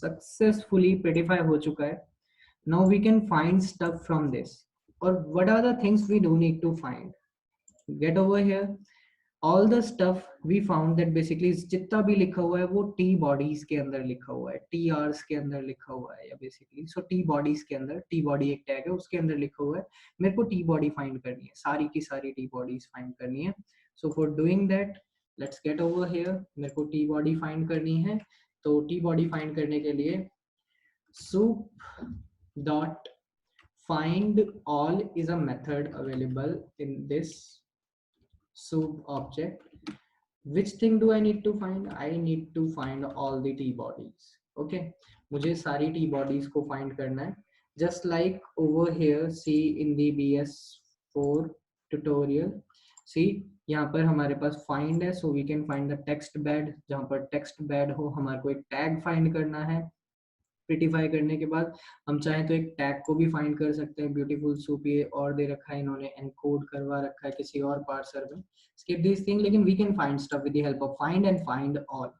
Successfully प्रेटिफाई हो चुका है. Now we can find stuff from this. और what are the things we do need to find? Get over here. All the stuff we found that basically जितना भी लिखा हुआ है वो टी बॉडीज के अंदर लिखा हुआ है, टी आर्स के अंदर लिखा हुआ है, या बेसिकली सो टी बॉडीज के अंदर, टी बॉडी एक टैग है उसके अंदर लिखा हुआ है. मेरे को टी बॉडी फाइंड करनी है, सारी की सारी टी बॉडीज फाइंड करनी है. So for doing that let's get over here. मेरे को टी बॉडी फाइंड करनी है. तो टी बॉडी फाइंड करने के लिए soup dot find all is a method available in this soup object. Which thing do I need to find? I need to find all the t bodies. Okay, मुझे सारी t bodies को find करना है. Just like over here, see in the BS4 tutorial, see यहाँ पर हमारे पास find है, so we can find the text bed. जहाँ पर text bed हो, हमारे को एक tag find करना है. प्रिटिफाई करने के बाद हम चाहें तो एक टैग को भी फाइंड कर सकते हैं. ब्यूटीफुल सूप ये और दे रखा है इन्होंने, एनकोड करवा रखा है किसी और पार्सर में. स्किप दिस थिंग, लेकिन we can find stuff with the help of find and find all.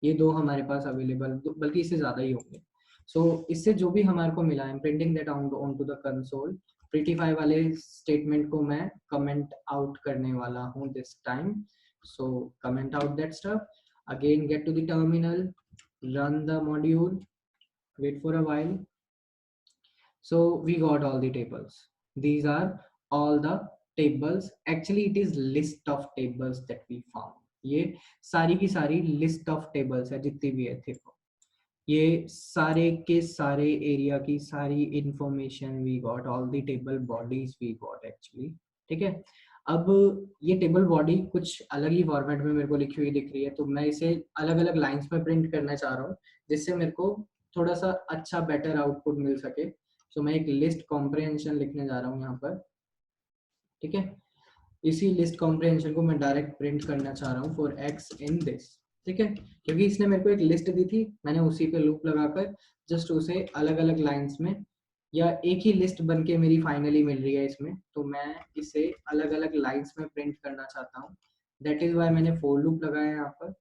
ये दो हमारे पास अवेलेबल, बल्कि इससे ज्यादा ही होंगे. सो इससे जो भी हमारे को मिला है, printing that on to the console. Prettify वाले स्टेटमेंट को मैं कमेंट आउट करने वाला हूँ this time. So comment out that stuff. Again get to the terminal, run the module, wait for a while. So we got all the tables. These are all the tables. Actually it is list of tables that we found. ये सारी की सारी list of tables है जितनी भी है. देखो ये सारे के सारे एरिया की सारी information we got, all the table bodies we got actually. ठीक है. अब ये टेबल बॉडी कुछ अलग ही फॉर्मेट में मेरे को लिखी हुई दिख रही है, तो मैं इसे अलग अलग लाइंस में प्रिंट करना चाह रहा हूँ जिससे मेरे को थोड़ा सा अच्छा बेटर आउटपुट मिल सके. सो मैं एक लिस्ट कॉम्प्रिहेंशन लिखने जा रहा हूँ यहाँ पर. ठीक है. इसी लिस्ट कॉम्प्रिहेंशन को मैं डायरेक्ट प्रिंट करना चाह रहा हूँ फॉर एक्स इन दिस. ठीक है, क्योंकि इसने मेरे को एक लिस्ट दी थी, मैंने उसी पे लूप लगाकर जस्ट उसे अलग अलग लाइंस में, या एक ही लिस्ट बन के मेरी फाइनली मिल रही है इसमें, तो मैं इसे अलग अलग लाइंस में प्रिंट करना चाहता हूँ. दैट इज वाई मैंने फॉर लूप लगाया यहाँ पर.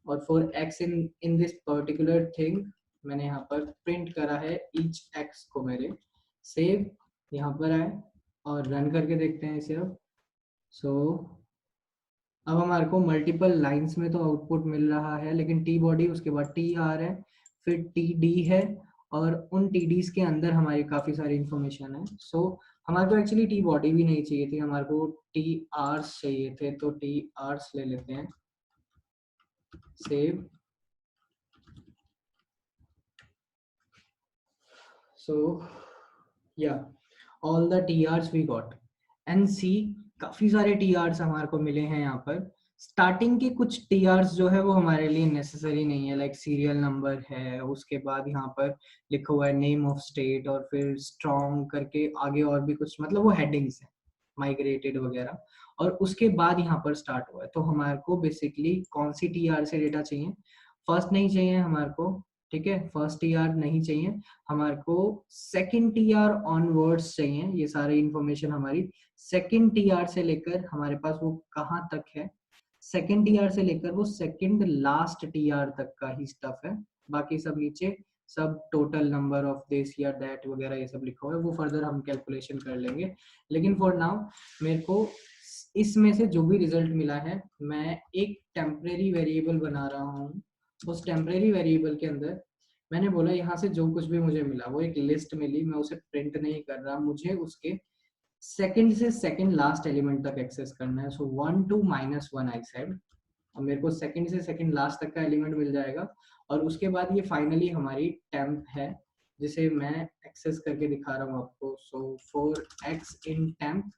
और for x in this particular thing मैंने यहाँ पर प्रिंट करा है ईच एक्स को मेरे. सेव, यहाँ पर आए और रन करके देखते हैं इसे अब. सो अब हमारे को मल्टीपल लाइंस में तो आउटपुट मिल रहा है, लेकिन टी बॉडी, उसके बाद टी आर है, फिर टी डी है, और उन टी डीज के अंदर हमारी काफ़ी सारी इंफॉर्मेशन है. सो हमारे को एक्चुअली टी बॉडी भी नहीं चाहिए थी, हमारे को टी आर्स चाहिए थे, तो टी आर्स ले लेते हैं. Save. So yeah, all the TRs we got and see काफी सारे TRs हमारे को मिले हैं यहाँ पर. स्टार्टिंग के कुछ TRs जो है वो हमारे लिए नेसेसरी नहीं है, लाइक सीरियल नंबर है, उसके बाद यहाँ पर लिखा हुआ है नेम ऑफ स्टेट, और फिर स्ट्रॉन्ग करके आगे और भी कुछ, मतलब वो हेडिंग्स है, माइग्रेटेड वगैरह, और उसके बाद यहाँ पर स्टार्ट हुआ है. तो हमारे को बेसिकली कौन सी TR से डेटा चाहिए? फर्स्ट नहीं चाहिए हमारे को. ठीक है, फर्स्ट TR नहीं चाहिए हमारे को, सेकंड TR ऑनवर्ड्स चाहिए. ये सारी इंफॉर्मेशन हमारी सेकंड TR से लेकर हमारे पास वो कहाँ तक है, सेकंड TR से लेकर वो सेकंड लास्ट TR तक का ही स्टफ है. बाकी सब नीचे सब टोटल नंबर ऑफ दिस या दैट वगैरह ये सब लिखा हुआ है, वो फर्दर हम कैलकुलेशन कर लेंगे. लेकिन फॉर नाउ मेरे को इसमें से जो भी रिजल्ट मिला है, मैं एक टेम्परेरी वेरिएबल बना रहा हूँ. उस टेम्परेरी वेरिएबल के अंदर मैंने बोला यहाँ से जो कुछ भी मुझे मिला वो एक लिस्ट मिली, मैं उसे प्रिंट नहीं कर रहा, मुझे उसके सेकंड से सेकंड लास्ट एलिमेंट तक एक्सेस करना है. सो 1 to -1 आई सेड. अब मेरे को सेकंड से सेकंड लास्ट तक का एलिमेंट मिल जाएगा, और उसके बाद ये फाइनली हमारी टेम्प है जिसे मैं एक्सेस करके दिखा रहा हूँ आपको. So for x in temp,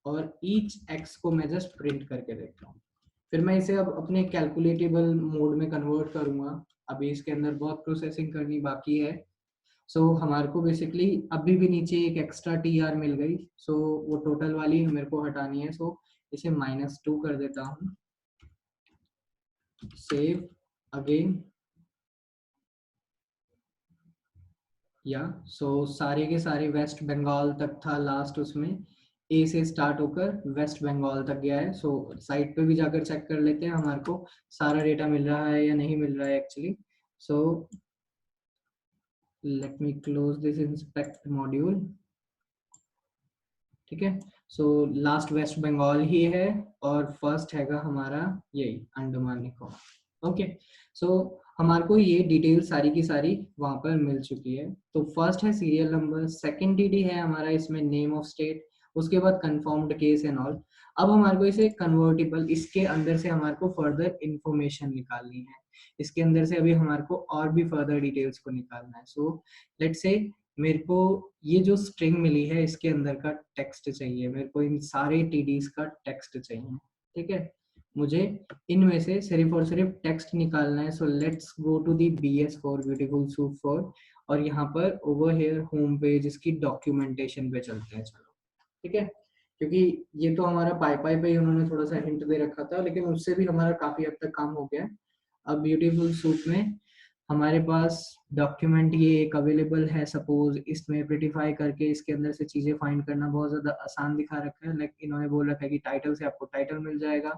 और ईच एक्स को मैं जस्ट प्रिंट करके देखता हूँ. फिर मैं इसे अब अपने कैलकुलेटेबल मोड में कन्वर्ट करूंगा. अभी इसके अंदर बहुत प्रोसेसिंग करनी बाकी है. सो हमारे को बेसिकली अभी भी नीचे एक एक्स्ट्रा TR मिल गई. सो वो टोटल वाली मेरे को हटानी है. सो इसे -2 कर देता हूँ. Save again. या सो सारे के सारे वेस्ट बंगाल तक था लास्ट, उसमें ए से स्टार्ट होकर वेस्ट बंगाल तक गया है. सो साइट पे भी जाकर चेक कर लेते हैं हमारे को सारा डेटा मिल रहा है या नहीं मिल रहा है actually. So let me close this inspect module. ठीक है, सो लास्ट वेस्ट बंगाल ही है और फर्स्ट हैगा हमारा यही अंडमान निकोबार। ओके, सो हमारे को ये डिटेल सारी की सारी वहां पर मिल चुकी है। तो फर्स्ट है सीरियल नंबर, सेकंड डीडी है हमारा इसमें नेम ऑफ स्टेट, उसके बाद कंफर्म्ड केस एंड ऑल। अब हमारे को इसे कन्वर्टिबल, इसके अंदर से हमारे को फर्दर इंफॉर्मेशन निकालनी है, इसके अंदर से अभी हमारे को और भी फर्दर डिटेल्स को निकालना है। सो लेट्स से मेरे को ये जो स्ट्रिंग मिली है इसके अंदर का टेक्स्ट चाहिए, मेरे को इन सारे टीडीज का टेक्स्ट चाहिए। ठीक है, मुझे इनमें से सिर्फ और सिर्फ टेक्स्ट निकालना है। So let's go to the BS for beautiful soup for, और यहाँ पर ओवर हेयर होम पेज इसकी डॉक्यूमेंटेशन पे चलते हैं। चलो ठीक है, क्योंकि ये तो हमारा पाई पे ही उन्होंने थोड़ा सा हिंट दे रखा था, लेकिन उससे भी हमारा काफी हद तक काम हो गया है। अब ब्यूटीफुल सूप में हमारे पास डॉक्यूमेंट ये एक अवेलेबल है। सपोज इसमें प्रिटिफाई करके इसके अंदर से चीजें फाइंड करना बहुत ज्यादा आसान दिखा रखा है। लाइक इन्होंने बोल रखा है कि टाइटल से आपको टाइटल मिल जाएगा,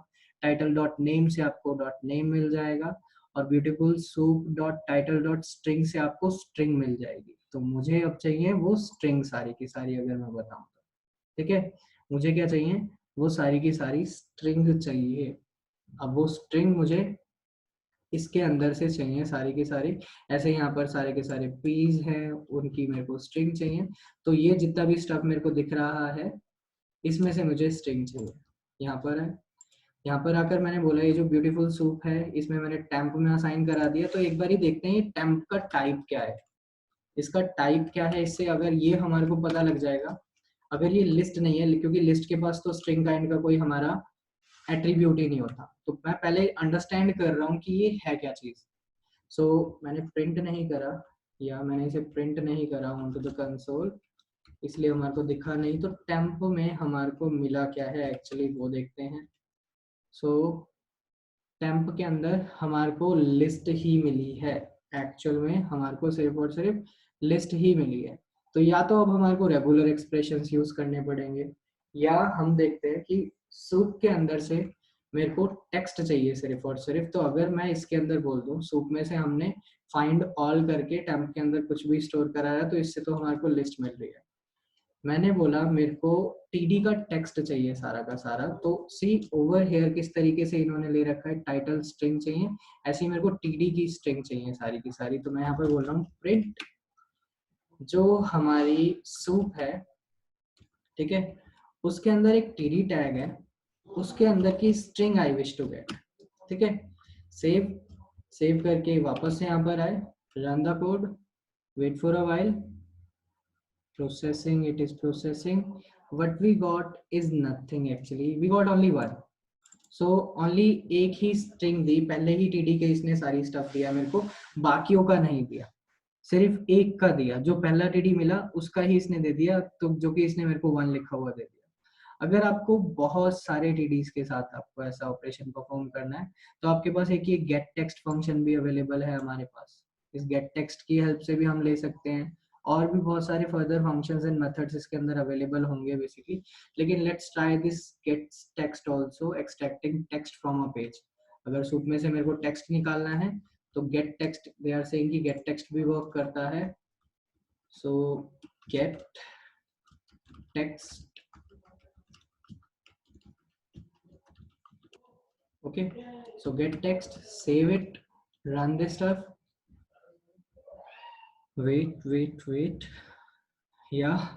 टाइटल डॉट नेम से आपको डॉट नेम मिल जाएगा, और beautiful soup dot title dot string से आपको स्ट्रिंग मिल जाएगी। तो मुझे अब चाहिए वो स्ट्रिंग सारी की सारी, अगर मैं बताऊं तो। ठीक है, मुझे क्या चाहिए, वो सारी की सारी स्ट्रिंग चाहिए। अब वो स्ट्रिंग मुझे इसके अंदर से चाहिए सारी की सारी। ऐसे यहाँ पर सारे के सारे पीस हैं, उनकी मेरे को स्ट्रिंग चाहिए। तो ये जितना भी स्टफ मेरे को दिख रहा है इसमें से मुझे स्ट्रिंग चाहिए। यहाँ पर है, यहाँ पर आकर मैंने बोला ये जो ब्यूटीफुल सूप है इसमें मैंने टेम्प में असाइन करा दिया। तो एक बार ही देखते हैं ये टेम्प का टाइप क्या है, इसका टाइप क्या है। इससे अगर ये हमारे को पता लग जाएगा, अगर ये लिस्ट नहीं है, क्योंकि लिस्ट के पास तो स्ट्रिंग काइंड का कोई हमारा एट्रीब्यूट ही नहीं होता, तो मैं पहले अंडरस्टैंड कर रहा हूँ कि ये है क्या चीज। सो मैंने प्रिंट नहीं करा, या मैंने इसे प्रिंट नहीं करा ऑन द कंसोल, इसलिए हमारे को दिखा नहीं। तो टेम्प में हमारे को मिला क्या है एक्चुअली वो देखते हैं। सो टेम्प के अंदर हमारे को लिस्ट ही मिली है, एक्चुअल में हमारे को सिर्फ और सिर्फ लिस्ट ही मिली है। तो या तो अब हमारे को रेगुलर एक्सप्रेशंस यूज करने पड़ेंगे, या हम देखते हैं कि सूप के अंदर से मेरे को टेक्स्ट चाहिए सिर्फ और सिर्फ। तो अगर मैं इसके अंदर बोल दूं सूप में से हमने फाइंड ऑल करके टेम्प के अंदर कुछ भी स्टोर कराया, तो इससे तो हमारे को लिस्ट मिल रही है। मैंने बोला मेरे को टीडी का टेक्स्ट चाहिए सारा का सारा। तो सी ओवर हेयर किस तरीके से इन्होंने ले रखा है, टाइटल स्ट्रिंग चाहिए, ऐसे ही मेरे को टीडी की स्ट्रिंग चाहिए सारी की सारी। तो मैं यहाँ पर बोल रहा हूँ प्रिंट जो हमारी सूप है, ठीक है, उसके अंदर एक टीडी टैग है, उसके अंदर की string I wish to get. ठीक है, सेव सेव करके वापस से यहाँ पर आए, run the code, wait for a while, processing, it is processing. What we got is nothing actually, we got only one. So only एक ही string दी, पहले ही टीडी के इसने सारी स्टफ दिया मेरे को, बाकियों का नहीं दिया, सिर्फ एक का दिया। जो पहला टीडी मिला उसका ही इसने दे दिया, तो जो कि इसने मेरे को 1 लिखा हुआ दे दिया। अगर आपको बहुत सारे टीडीज के साथ आपको ऐसा ऑपरेशन परफॉर्म करना है, तो आपके पास एक ये गेट टेक्स्ट फंक्शन भी अवेलेबल है हमारे पास। इस गेट टेक्स्ट की हेल्प से भी हम ले सकते हैं, और भी बहुत सारे फर्दर फंक्शंस एंड मेथड्स इसके अंदर अवेलेबल होंगे बेसिकली। लेकिन let's try this get text also, extracting text from a page. अगर सूप में से मेरे को टेक्स्ट निकालना है तो get text, they are saying कि गेट टेक्स्ट भी वर्क करता है। So get text, okay, so get text, save it, run this stuff, wait, yeah,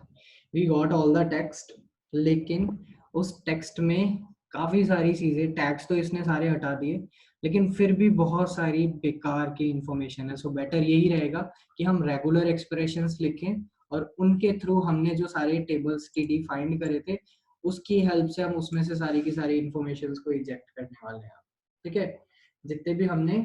we got all the text। लेकिन उस टेक्स्ट में काफी सारी चीजें, टैग्स तो इसने सारे हटा दिए, लेकिन फिर भी बहुत सारी बेकार की इंफॉर्मेशन है। सो बेटर यही रहेगा कि हम रेगुलर एक्सप्रेशंस लिखें, और उनके थ्रू हमने जो सारे टेबल्स टीडी फाइंड करे थे उसकी हेल्प से हम उसमें से सारी की सारी इंफॉर्मेशन को इजेक्ट करने वाले हैं। ठीक है, जितने भी हमने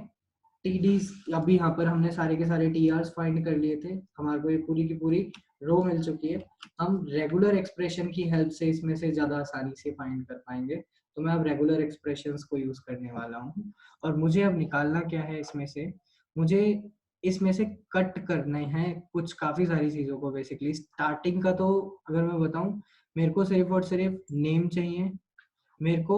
टीडीज, अभी यहाँ पर हमने सारे के सारे टीआरस फाइंड कर लिए थे, हमारे को ये पूरी की पूरी रो मिल चुकी है। हम रेगुलर एक्सप्रेशन की हेल्प से इसमें से ज्यादा आसानी से फाइंड कर पाएंगे। तो मैं अब रेगुलर एक्सप्रेशंस को यूज करने वाला हूँ, और मुझे अब निकालना क्या है इसमें से, मुझे इसमें से कट करने हैं कुछ काफी सारी चीजों को। बेसिकली स्टार्टिंग का तो अगर मैं बताऊं, मेरे को सिर्फ और सिर्फ नेम चाहिए, मेरे को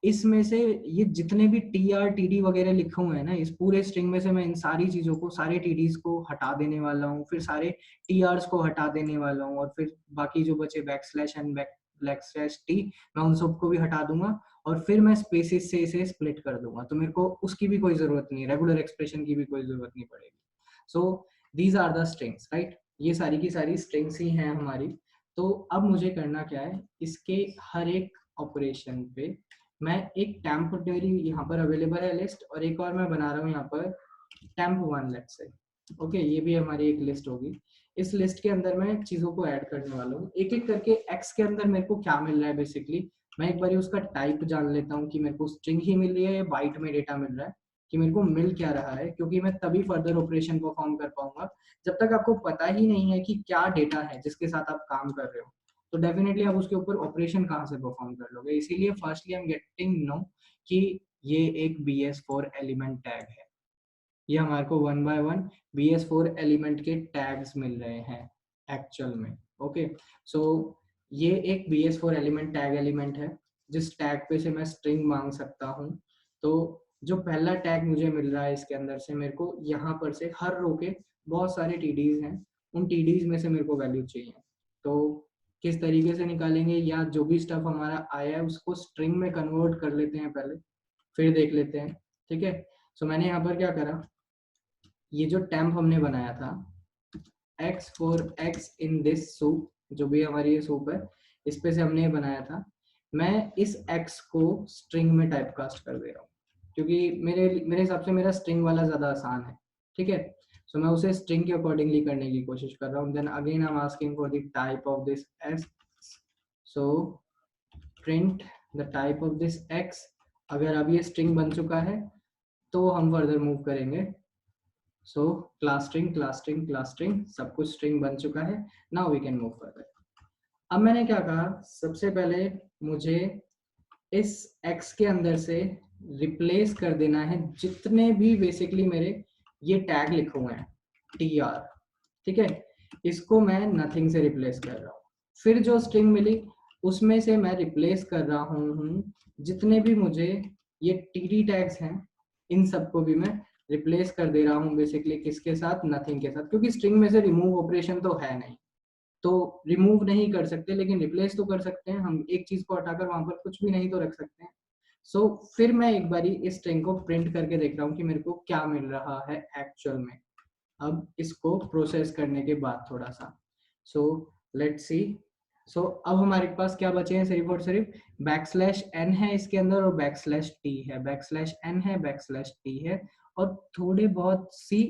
इसमें से ये जितने भी TR TD वगैरह लिखे हुए हैं ना, इस पूरे स्ट्रिंग में से मैं इन सारी चीजों को, सारे TDs को हटा देने वाला हूँ, फिर सारे TRs को हटा देने वाला हूँ, और फिर बाकी जो बचे बैकस्लैश एंड बैकस्लैश टी, मैं उन सबको भी हटा दूंगा, और फिर मैं स्पेसिस से इसे स्प्लिट कर दूंगा, तो मेरे को उसकी भी कोई जरूरत नहीं, रेगुलर एक्सप्रेशन की भी कोई जरूरत नहीं पड़ेगी। So these are the strings, right. ये सारी की सारी स्ट्रिंग्स ही हैं हमारी। तो अब मुझे करना क्या है, इसके हर एक ऑपरेशन पे मैं एक टेम्परेरी यहाँ पर अवेलेबल है लिस्ट, और एक और मैं बना रहा हूँ यहाँ पर temp1 लेट्स से। ओके, ये भी हमारी एक लिस्ट होगी। इस लिस्ट के अंदर मैं चीजों को ऐड करने वाला हूँ एक एक करके। एक्स के अंदर मेरे को क्या मिल रहा है, बेसिकली मैं एक बार उसका टाइप जान लेता हूँ कि मेरे को स्ट्रिंग ही मिल रही है या बाइट में डेटा मिल रहा है, कि मेरे को मिल क्या रहा है, क्योंकि मैं तभी फर्दर ऑपरेशन परफॉर्म कर पाऊंगा जब तक आपको पता ही नहीं है कि क्या डेटा है जिसके साथ आप काम कर रहे हो, तो डेफिनेटली आप उसके ऊपर ऑपरेशन कहाँ से परफॉर्म कर लोगे। इसीलिए firstly I am getting no कि ये एक BS4 एलिमेंट टैग है। ये हमारे को 1 बाय 1 BS4 एलिमेंट के टैग्स मिल रहे हैं एक्चुअल में। ओके, सो ये एक BS4 एलिमेंट टैग एलिमेंट है, जिस टैग पे से मैं स्ट्रिंग मांग सकता हूँ। तो जो पहला टैग मुझे मिल रहा है इसके अंदर से, मेरे को यहाँ पर से हर रो के बहुत सारे TDs हैं, उन TDs में से मेरे को वैल्यू चाहिए। तो किस तरीके से निकालेंगे, या जो भी स्टफ हमारा आया है उसको स्ट्रिंग में कन्वर्ट कर लेते हैं पहले, फिर देख लेते हैं। ठीक है, सो मैंने यहाँ पर क्या करा, ये जो टेम्प हमने बनाया था x for x in this soup, जो भी हमारी ये सूप है इस पे से हमने ये बनाया था, मैं इस x को स्ट्रिंग में टाइप कास्ट कर दे रहा हूँ, क्योंकि मेरे मेरे हिसाब से मेरा स्ट्रिंग वाला ज्यादा आसान है। ठीक है, सो मैं उसे स्ट्रिंग के अकॉर्डिंगली करने की कोशिश कर रहा हूँ। Then again I am asking for the type of this x, so print the type of this x। अगर अब ये स्ट्रिंग बन चुका है तो हम फर्दर मूव करेंगे। So class string class string class string, सब कुछ स्ट्रिंग बन चुका है। Now we can move further. अब मैंने क्या कहा, सबसे पहले मुझे इस x के अंदर से रिप्लेस कर देना है जितने भी बेसिकली मेरे ये टैग लिखे हुए हैं TR। ठीक है, इसको मैं नथिंग से रिप्लेस कर रहा हूँ। फिर जो स्ट्रिंग मिली उसमें से मैं रिप्लेस कर रहा हूँ जितने भी मुझे ये TD टैग्स हैं, इन सबको भी मैं रिप्लेस कर दे रहा हूँ बेसिकली किसके साथ, नथिंग के साथ, क्योंकि स्ट्रिंग में से रिमूव ऑपरेशन तो है नहीं, तो रिमूव नहीं कर सकते, लेकिन रिप्लेस तो कर सकते हैं। हम एक चीज को हटाकर वहां पर कुछ भी नहीं तो रख सकते हैं। सो फिर मैं एक बारी इस स्ट्रिंग को प्रिंट करके देख रहा हूँ कि मेरे को क्या मिल रहा है एक्चुअल में, अब इसको प्रोसेस करने के बाद थोड़ा सा। So let's see. सो अब हमारे पास क्या बचे हैं, सिर्फ और सिर्फ बैकस्लैश n है इसके अंदर, और बैकस्लैश t है, बैकस्लैश n है, बैकस्लैश t है, और थोड़े बहुत सी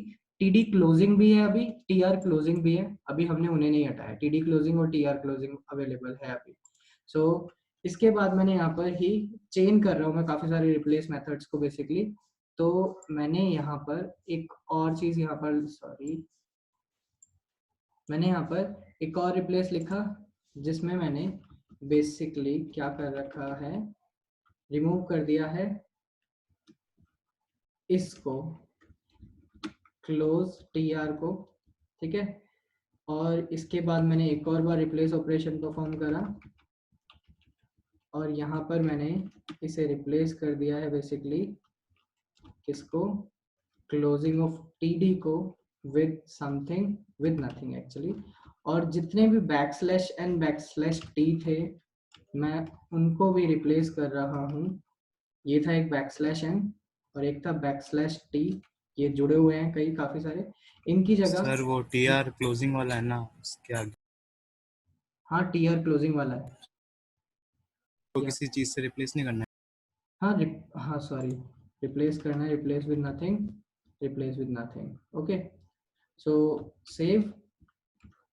TD क्लोजिंग भी है, अभी TR क्लोजिंग भी है, अभी हमने उन्हें नहीं हटाया। TD क्लोजिंग और TR क्लोजिंग अवेलेबल है अभी। सो इसके बाद मैंने यहाँ पर ही चेन कर रहा हूँ मैं काफी सारे रिप्लेस मेथड्स को बेसिकली। तो मैंने यहाँ पर एक और चीज यहाँ पर, सॉरी, मैंने यहाँ पर एक और रिप्लेस लिखा जिसमें मैंने बेसिकली क्या कर रखा है, रिमूव कर दिया है इसको, क्लोज TR को। ठीक है, और इसके बाद मैंने एक और बार रिप्लेस ऑपरेशन परफॉर्म करा, और यहाँ पर मैंने इसे रिप्लेस कर दिया है बेसिकली किसको, क्लोजिंग ऑफ TD को with something, with nothing actually. और जितने भी बैकस्लैश एंड बैकस्लैश t थे मैं उनको भी रिप्लेस कर रहा हूँ। ये था एक बैकस्लैश n और एक था बैकस्लैश t, ये जुड़े हुए हैं कई काफी सारे, इनकी जगह। सर वो TR क्लोजिंग वाला है ना, उसके आगे हाँ, TR क्लोजिंग वाला है। तो या किसी चीज से रिप्लेस नहीं करना है। हाँ हाँ सॉरी, रिप्लेस करना है, replace with nothing, replace with nothing. Okay, so save.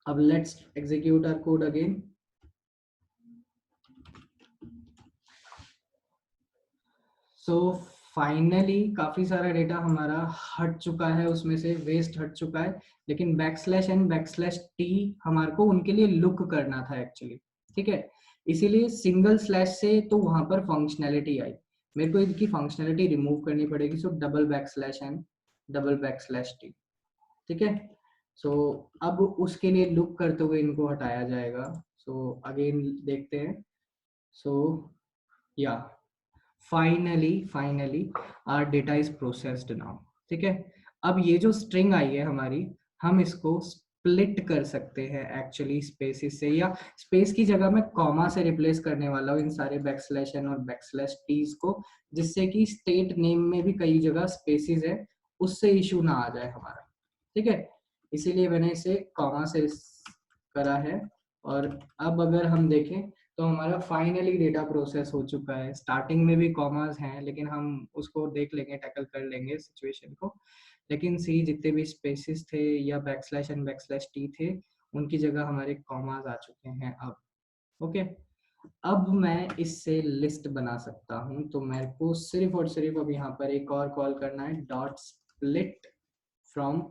अब let's execute our code again. So finally काफी सारा डेटा हमारा हट चुका है, उसमें से वेस्ट हट चुका है, लेकिन बैकस्लैश एंड बैकस्लैश टी हमारे को उनके लिए लुक करना था एक्चुअली। ठीक है, इसीलिए सिंगल स्लैश से तो वहां पर फंक्शनैलिटी आई, मेरे को इनकी फंक्शनैलिटी रिमूव करनी पड़ेगी। सो double backslash and double backslash T. ठीक है, सो अब उसके लिए लुक करते हुए इनको हटाया जाएगा। सो अगेन देखते हैं। सो या finally our data is processed now. ठीक है, अब ये जो स्ट्रिंग आई है हमारी, हम इसको स्प्लिट कर सकते हैं एक्चुअली स्पेसिस से, या स्पेस की जगह मैं कॉमा से रिप्लेस करने वाला हूँ इन सारे बैकस्लैश एन और बैकस्लैश टीज को, जिससे कि स्टेट नेम में भी कई जगह स्पेसिस है, उससे इशू ना आ जाए हमारा। ठीक है, इसीलिए मैंने इसे कॉमा से करा है। और अब अगर हम देखें तो हमारा फाइनली डेटा प्रोसेस हो चुका है। स्टार्टिंग में भी कॉमास हैं, लेकिन हम उसको देख लेंगे, टैकल कर लेंगे सिचुएशन को। लेकिन सी जितने भी स्पेसिस थे या बैकस्लैश एंड बैकस्लैश टी थे, उनकी जगह हमारे कॉमास आ चुके हैं अब। ओके, अब मैं इससे लिस्ट बना सकता हूँ। तो मेरे को सिर्फ और सिर्फ अब यहाँ पर एक और कॉल करना है, डॉट स्प्लिट फ्रॉम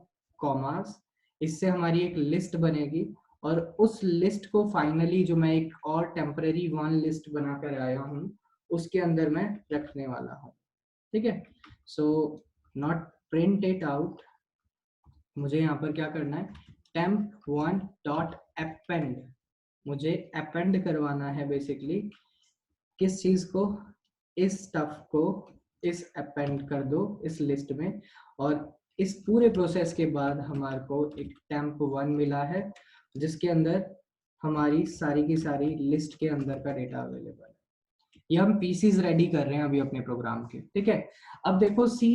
कॉमास। इससे हमारी एक लिस्ट बनेगी, और उस लिस्ट को फाइनली जो मैं एक और टेम्पररी वन लिस्ट बनाकर आया हूँ उसके अंदर मैं रखने वाला हूँ। ठीक है, so not print it out, मुझे यहाँ पर क्या करना है, temp1 डॉट अपेंड, मुझे अपेंड करवाना है बेसिकली किस चीज को, इस स्टफ को इस अपेंड कर दो इस लिस्ट में। और इस पूरे प्रोसेस के बाद हमारे को एक temp1 मिला है, जिसके अंदर हमारी सारी की सारी लिस्ट के अंदर का डेटा अवेलेबल है। ये हम पीसीज रेडी कर रहे हैं अभी अपने प्रोग्राम के। ठीक है, अब देखो see,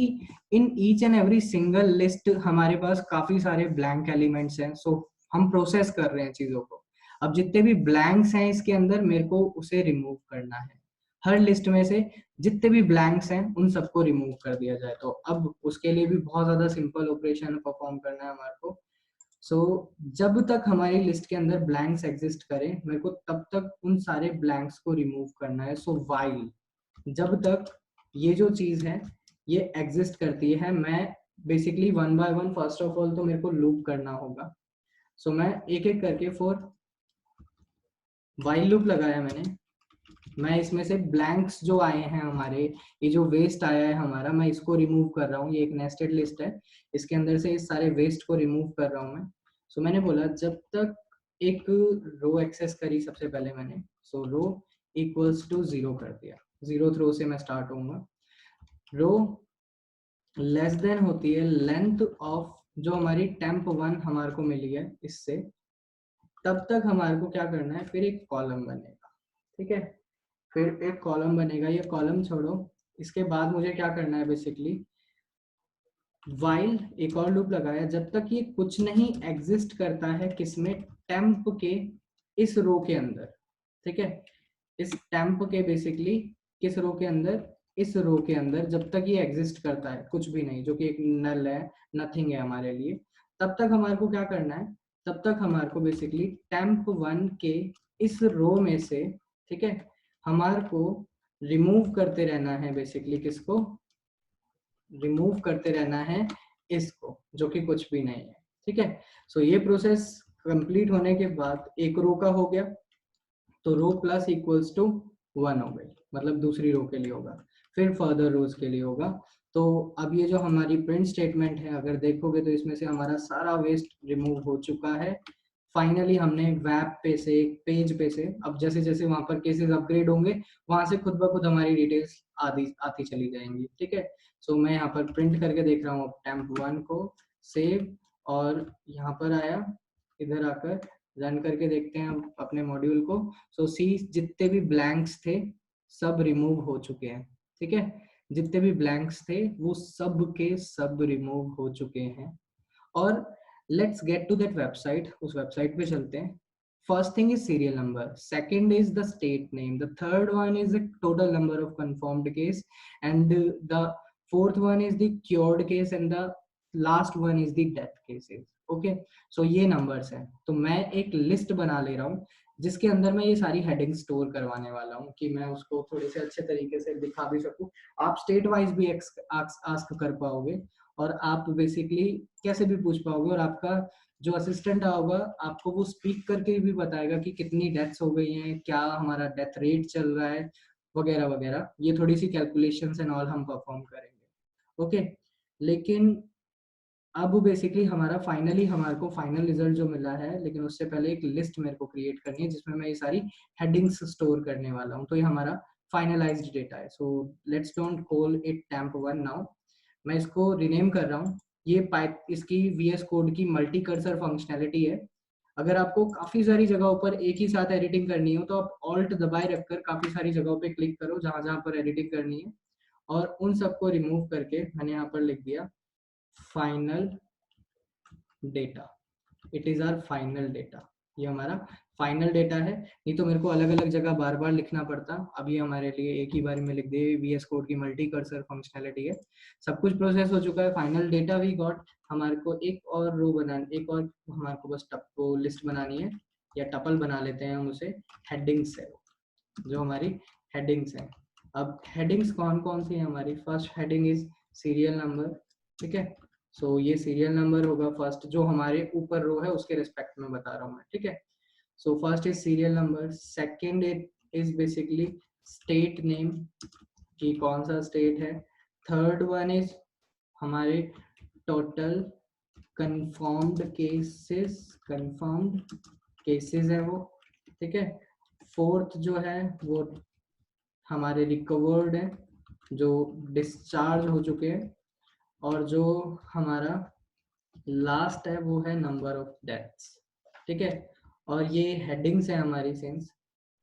in each and every single list हमारे पास काफी सारे ब्लैंक एलिमेंट्स हैं। सो हम प्रोसेस कर रहे हैं चीजों को। अब जितने भी ब्लैंक्स हैं इसके अंदर, मेरे को उसे रिमूव करना है। हर लिस्ट में से जितने भी ब्लैंक्स हैं उन सबको रिमूव कर दिया जाए। तो अब उसके लिए भी बहुत ज्यादा सिंपल ऑपरेशन परफॉर्म करना है हमारे को। सो जब तक हमारी लिस्ट के अंदर ब्लैंक्स एग्जिस्ट करें, मेरे को तब तक उन सारे ब्लैंक्स को रिमूव करना है। सो वाइल, जब तक ये जो चीज है ये एग्जिस्ट करती है, मैं basically one by one first of all तो मेरे को लूप करना होगा। सो मैं एक एक करके फॉर वाइल लूप लगाया मैंने। मैं इसमें से ब्लैंक्स जो आए हैं हमारे, ये जो वेस्ट आया है हमारा, मैं इसको रिमूव कर रहा हूँ। ये एक नेस्टेड लिस्ट है, इसके अंदर से इस सारे वेस्ट को रिमूव कर रहा हूँ मैं। सो मैंने बोला जब तक एक रो एक्सेस करी सबसे पहले मैंने, सो रो इक्वल्स टू 0 कर दिया। 0th रो से मैं स्टार्ट होऊंगा। रो लेस देन होती है लेंथ ऑफ जो हमारी temp1 हमारे को मिली है इससे, तब तक हमारे को क्या करना है, फिर एक कॉलम बनेगा। ठीक है, फिर एक कॉलम बनेगा। ये कॉलम छोड़ो, इसके बाद मुझे क्या करना है बेसिकली, वाइल एक और लूप लगाया जब तक ये कुछ नहीं एग्जिस्ट करता है किसमें, टेम्प के इस रो के अंदर। ठीक है, इस टेम्प के बेसिकली किस रो के अंदर, इस रो के अंदर जब तक ये एग्जिस्ट करता है कुछ भी नहीं, जो कि एक नल है, नथिंग है हमारे लिए, तब तक हमारे को क्या करना है, तब तक हमारे को बेसिकली temp1 के इस रो में से, ठीक है, हमारे को रिमूव करते रहना है बेसिकली किसको, रिमूव करते रहना है इसको, जो कि कुछ भी नहीं है। ठीक है, सो ये प्रोसेस कंप्लीट होने के बाद एक रो का हो गया, तो रो प्लस इक्वल्स टू 1 हो गई, मतलब दूसरी रो के लिए होगा, फिर फर्दर रोज के लिए होगा। तो अब ये जो हमारी प्रिंट स्टेटमेंट है, अगर देखोगे तो इसमें से हमारा सारा वेस्ट रिमूव हो चुका है। फाइनली हमने वेब पे से, पेज पे से, अब जैसे जैसे वहां पर केसेस अपग्रेड होंगे, वहां से खुद ब खुद हमारी डिटेल्स आती चली जाएंगी। ठीक है, सो मैं यहाँ पर प्रिंट करके देख रहा हूँ temp1 को, सेव, और यहाँ पर आया, इधर आकर रन करके देखते हैं हम अपने मॉड्यूल को। सो सी जितने भी ब्लैंक्स थे सब रिमूव हो चुके हैं। ठीक है, जितने भी ब्लैंक्स थे वो सब के सब रिमूव हो चुके हैं। और let's get to that website, उस वेबसाइट पे चलते हैं। First thing is serial number, second is the state name, the third one is the total number of confirmed case, and the fourth one is the cured case, and the last one is the death cases. Okay, so ये numbers हैं। तो मैं एक list बना ले रहा हूँ जिसके अंदर मैं ये सारी हेडिंग स्टोर करवाने वाला हूँ, कि मैं उसको थोड़े से अच्छे तरीके से दिखा भी सकूँ। आप स्टेट वाइज भी आस्क कर पाओगे, और आप बेसिकली कैसे भी पूछ पाओगे, और आपका जो असिस्टेंट होगा आपको वो स्पीक करके भी बताएगा कि कितनी डेथ्स हो गई हैं, क्या हमारा डेथ रेट चल रहा है, वगैरह वगैरह। ये थोड़ी सी कैलकुलेशंस एंड ऑल हम परफॉर्म करेंगे। ओके, लेकिन अब बेसिकली हमारा फाइनली हमारे को फाइनल रिजल्ट जो मिला है, लेकिन उससे पहले एक लिस्ट मेरे को क्रिएट करनी है जिसमें मैं ये सारी हेडिंग्स स्टोर करने वाला हूँ। तो ये हमारा फाइनलाइज्ड डेटा है. So let's don't call it temp 1 now. मैं इसको रिनेम कर रहा हूँ. ये इसकी VS कोड की मल्टी कर्सर फंक्शनैलिटी है. अगर आपको काफी सारी जगहों पर एक ही साथ एडिटिंग करनी हो तो आप ऑल्ट दबाए रखकर काफी सारी जगहों पे क्लिक करो जहां जहां पर एडिटिंग करनी है, और उन सबको रिमूव करके मैंने यहाँ पर लिख दिया final data. It is our final data. ये हमारा फाइनल डेटा है. नहीं तो मेरे को अलग अलग जगह बार बार लिखना पड़ता. अभी हमारे लिए एक ही बार में लिख दिए. VS कोड की मल्टी कर्सर फंक्शनैलिटी है. सब कुछ प्रोसेस हो चुका है. Final data we got. हमारे को एक और रो बनानी, एक और हमारे को बस को लिस्ट बनानी है, या टपल बना लेते हैं हम उसे. हेडिंग्स है जो हमारी हेडिंग्स है. अब हेडिंग्स कौन कौन सी है हमारी. First heading is serial number. ठीक है. सो ये सीरियल नंबर होगा फर्स्ट, जो हमारे ऊपर रो है उसके रिस्पेक्ट में बता रहा हूँ मैं. ठीक है. So first is serial number. Second is basically state name, कि कौन सा स्टेट है. थर्ड वन इज हमारे टोटल कंफर्म्ड केसेस है वो. ठीक है. फोर्थ जो है वो हमारे रिकवर्ड है, जो डिस्चार्ज हो चुके हैं. और जो हमारा लास्ट है वो है नंबर ऑफ डेथ्स. ठीक है. और ये हेडिंग्स है हमारी सेंस.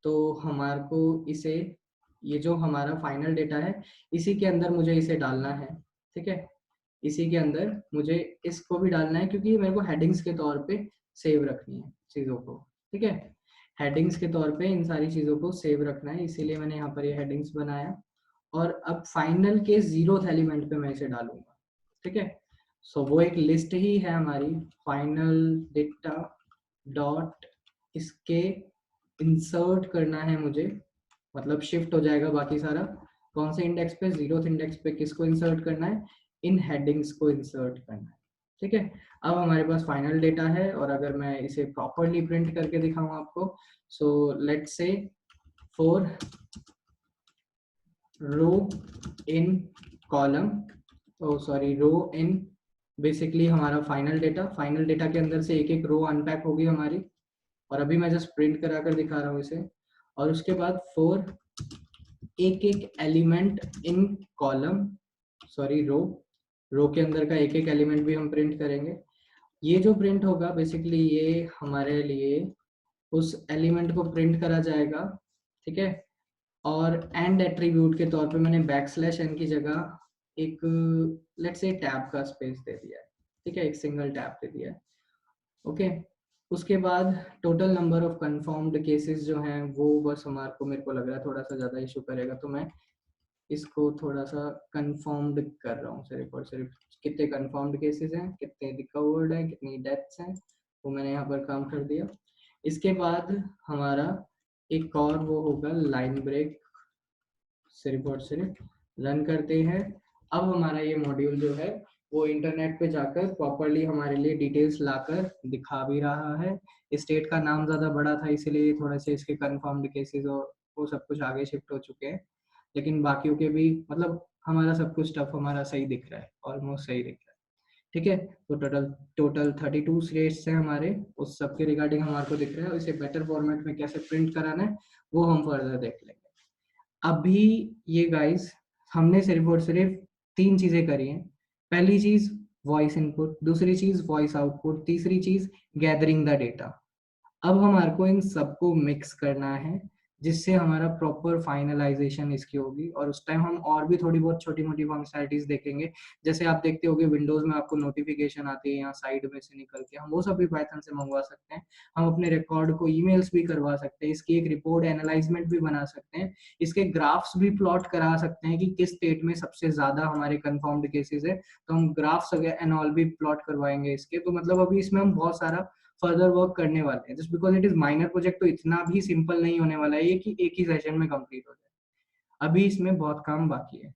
तो हमारे को इसे, ये जो हमारा फाइनल डेटा है इसी के अंदर मुझे इसे डालना है. ठीक है. इसी के अंदर मुझे इसको भी डालना है, क्योंकि मेरे को हेडिंग्स के तौर पे सेव रखनी है चीज़ों को. ठीक है. हेडिंग्स के तौर पे इन सारी चीज़ों को सेव रखना है, इसीलिए मैंने यहाँ पर ये हेडिंग्स बनाया. और अब फाइनल के 0th एलिमेंट पे मैं इसे डालूंगा. ठीक है. सो वो एक लिस्ट ही है हमारी फाइनल डेटा डॉट. इसके इंसर्ट करना है मुझे, मतलब शिफ्ट हो जाएगा बाकी सारा. कौन से इंडेक्स पे, 0th इंडेक्स पे किसको इंसर्ट करना है, इन हेडिंग्स को इंसर्ट करना है. ठीक है. अब हमारे पास फाइनल डेटा है, और अगर मैं इसे प्रॉपरली प्रिंट करके दिखाऊं आपको, so let's say for row in column, row in basically हमारा फाइनल डेटा के अंदर से एक एक रो अनपैक होगी हमारी. और अभी मैं जस्ट प्रिंट करा कर दिखा रहा हूँ इसे. और उसके बाद फॉर एक एक एलिमेंट इन कॉलम, रो के अंदर का एक एक एलिमेंट भी हम प्रिंट करेंगे. ये जो प्रिंट होगा बेसिकली ये हमारे लिए उस एलिमेंट को प्रिंट करा जाएगा. ठीक है. और एंड एट्रीब्यूट के तौर पे मैंने \n की जगह एक लेट्स से टैब का स्पेस दे दिया है. ठीक है. एक सिंगल टैब दे दिया है. ओके. उसके बाद total number of confirmed cases जो हैं वो बस हमारे को, मेरे को लग रहा है थोड़ा सा ज़्यादा इशू करेगा, तो मैं इसको थोड़ा सा कंफर्म्ड कर रहा हूँ. सिर्फ और सिर्फ कितने कंफर्म्ड केसेस हैं, कितने रिकवर्ड हैं, कितनी डेथ्स हैं, वो मैंने यहाँ पर काम कर दिया. इसके बाद हमारा एक और वो होगा लाइन ब्रेक. सिर्फ और सिर्फ रन करते हैं. अब हमारा ये मॉड्यूल जो है वो इंटरनेट पे जाकर प्रॉपरली हमारे लिए डिटेल्स लाकर दिखा भी रहा है. स्टेट का नाम ज़्यादा बड़ा था इसीलिए थोड़े से इसके कंफर्म्ड केसेस और वो सब कुछ आगे शिफ्ट हो चुके हैं. लेकिन बाकियों के भी, मतलब हमारा सब कुछ स्टफ हमारा सही दिख रहा है, ऑलमोस्ट सही दिख रहा है. ठीक है. तो टोटल 32 स्टेट्स हैं हमारे, उस सब के रिगार्डिंग हमारे को दिख रहा है. इसे बेटर फॉर्मेट में कैसे प्रिंट कराना है वो हम फर्दर देख लेंगे. अभी ये गाइस हमने सिर्फ और सिर्फ 3 चीजें करी हैं. पहली चीज वॉइस इनपुट, दूसरी चीज वॉइस आउटपुट, तीसरी चीज गैदरिंग द डेटा. अब हमारे को इन सबको मिक्स करना है जिससे हमारा प्रॉपर फाइनलाइजेशन इसकी होगी. और उस टाइम हम और भी थोड़ी बहुत छोटी मोटी फंक्शनैलिटीज देखेंगे. जैसे आप देखते होंगे विंडोज में आपको नोटिफिकेशन आती है यहाँ साइड में से निकल के, हम वो सब भी पाइथन से मंगवा सकते हैं. हम अपने रिकॉर्ड को ईमेल्स भी करवा सकते हैं. इसकी एक रिपोर्ट एनालाइजमेंट भी बना सकते हैं. इसके ग्राफ्स भी प्लॉट करा सकते हैं कि किस स्टेट में सबसे ज्यादा हमारे कंफर्म्ड केसेस है, तो हम ग्राफ्स एंड ऑल भी प्लॉट करवाएंगे इसके. तो मतलब अभी इसमें हम बहुत सारा फर्दर वर्क करने वाले हैं. Just because it is minor project तो इतना भी सिंपल नहीं होने वाला है ये कि एक ही सेशन में कंप्लीट हो जाए. अभी इसमें बहुत काम बाकी है.